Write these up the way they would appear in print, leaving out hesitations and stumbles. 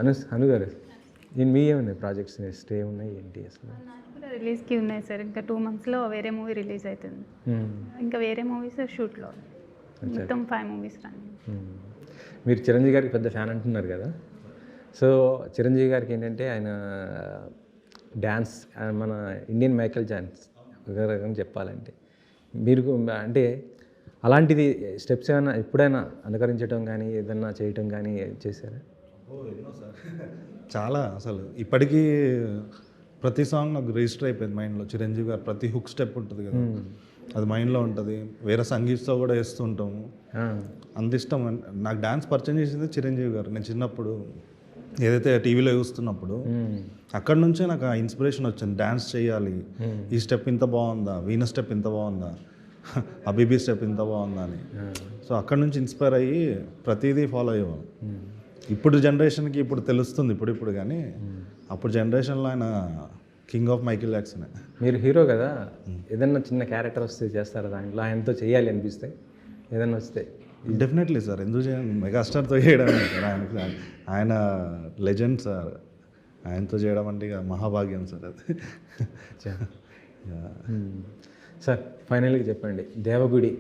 అను గారు మీ ఏమున్నాయి projects next ఏమున్నాయి ఏంటి అసలు? నాకు కూడా రిలీజ్కి ఉన్నాయి సార్. ఇంకా 2 monthsలో వేరే మూవీ రిలీజ్ అవుతుంది. ఇంకా వేరే మూవీస్ షూట్లో, మొత్తం 5 మూవీస్ రన్నింగ్. మీరు చిరంజీవి గారికి పెద్ద ఫ్యాన్ అంటున్నారు కదా. సో చిరంజీవి గారికి ఏంటంటే ఆయన డ్యాన్స్ మన ఇండియన్ మైకేల్ జాక్సన్ చెప్పాలంటే మీరు అంటే అలాంటిది స్టెప్స్ ఏమైనా ఎప్పుడైనా అనుకరించడం కానీ ఏదన్నా చేయటం కానీ చేశారా? ఎన్నో సార్, చాలా. అసలు ఇప్పటికీ ప్రతి సాంగ్ నాకు రిజిస్టర్ అయిపోయింది మైండ్లో. చిరంజీవి గారు ప్రతి హుక్ స్టెప్ ఉంటుంది కదా, అది మైండ్లో ఉంటుంది. వేరే సంగీత్తో కూడా వేస్తూ ఉంటాము. అంత ఇష్టం. నాకు డ్యాన్స్ పరిచయం చేసింది చిరంజీవి గారు. నేను చిన్నప్పుడు ఏదైతే టీవీలో చూస్తున్నప్పుడు అక్కడ నుంచే నాకు ఆ ఇన్స్పిరేషన్ వచ్చింది. డ్యాన్స్ చేయాలి, ఈ స్టెప్ ఇంత బాగుందా, వీణ స్టెప్ ఇంత బాగుందా, అబీబీ స్టెప్ ఇంత బాగుందా అని. సో అక్కడ నుంచి ఇన్స్పైర్ అయ్యి ప్రతిదీ ఫాలో అయ్యేవాళ్ళం. ఇప్పుడు జనరేషన్కి ఇప్పుడు తెలుస్తుంది ఇప్పుడు కానీ అప్పుడు జనరేషన్లో ఆయన కింగ్ ఆఫ్ మైకేల్ జాక్సన్. మీరు హీరో కదా, ఏదన్నా చిన్న క్యారెక్టర్ వస్తే చేస్తారా దాంట్లో? ఆయనతో చేయాలి అనిపిస్తే ఏదన్నా వస్తే? డెఫినెట్లీ సార్, ఎందుకు చేయాలి, మెగాస్టార్తో చేయడం సార్. ఆయన లెజెండ్ సార్, ఆయనతో చేయడం అంటే ఇక మహాభాగ్యం సార్ అది. సార్ ఫైనల్గా చెప్పండి, దేవగుడి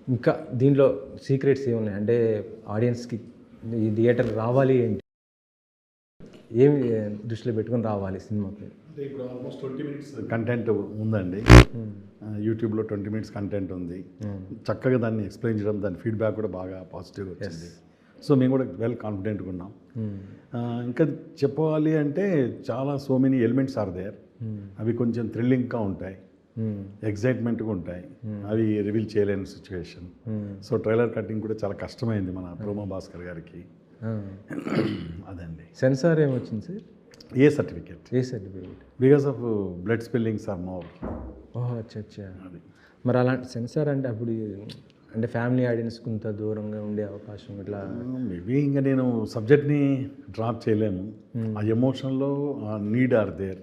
ఇంకా దీంట్లో సీక్రెట్స్ ఏమున్నాయి అంటే ఆడియన్స్కి ఈ థియేటర్ రావాలి ఏంటి, ఏమి దృష్టిలో పెట్టుకొని రావాలి సినిమాకి? అంటే ఇప్పుడు ఆల్మోస్ట్ 20 minutes కంటెంట్ ఉందండి. యూట్యూబ్లో 20 minutes కంటెంట్ ఉంది. చక్కగా దాన్ని ఎక్స్ప్లెయిన్ చేయడం, దాని ఫీడ్బ్యాక్ కూడా బాగా పాజిటివ్గా వచ్చింది. సో మేము కూడా వెల్ కాన్ఫిడెంట్గా ఉన్నాం. ఇంకా చెప్పాలి అంటే చాలా so many elements are there. అవి కొంచెం థ్రిల్లింగ్గా ఉంటాయి, ఎగ్జైట్మెంట్గా ఉంటాయి. అవి రివీల్ చేయలేని సిచ్యువేషన్. సో ట్రైలర్ కటింగ్ కూడా చాలా కష్టమైంది మన ప్రోమో భాస్కర్ గారికి. అదండి. సెన్సార్ ఏమొచ్చింది sir? A certificate. Because of blood spillings are more. ఓహో అచ్చా. అది మరి అలాంటి సెన్సార్ అంటే అప్పుడు అంటే ఫ్యామిలీ ఆడియన్స్ కొంత దూరంగా ఉండే అవకాశం ఇట్లా మేబీ ఇంకా నేను సబ్జెక్ట్ని డ్రాప్ చేయలేము. ఆ ఎమోషన్లో ఆ నీడ్ ఆర్ దేర్.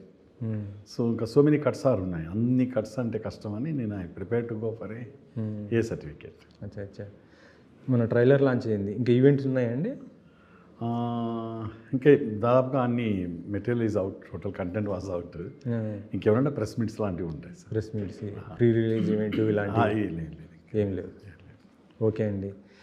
సో ఇంకా సో మెనీ కట్స్ ఆర్ ఉన్నాయి. అన్ని కట్స్ అంటే కష్టం అని నేను I prepare to go for a certificate. అచ్చా. మన ట్రైలర్ లాంచ్ అయింది, ఇంకా ఈవెంట్స్ ఉన్నాయండి? ఇంకా దాదాపుగా అన్ని material is out, total content was out. ఇంకేమైనా ప్రెస్ మీట్స్ లాంటివి ఉంటాయి sir. Press meets, pre release event ఇలాంటివి ఏం లేవు. ఓకే అండి.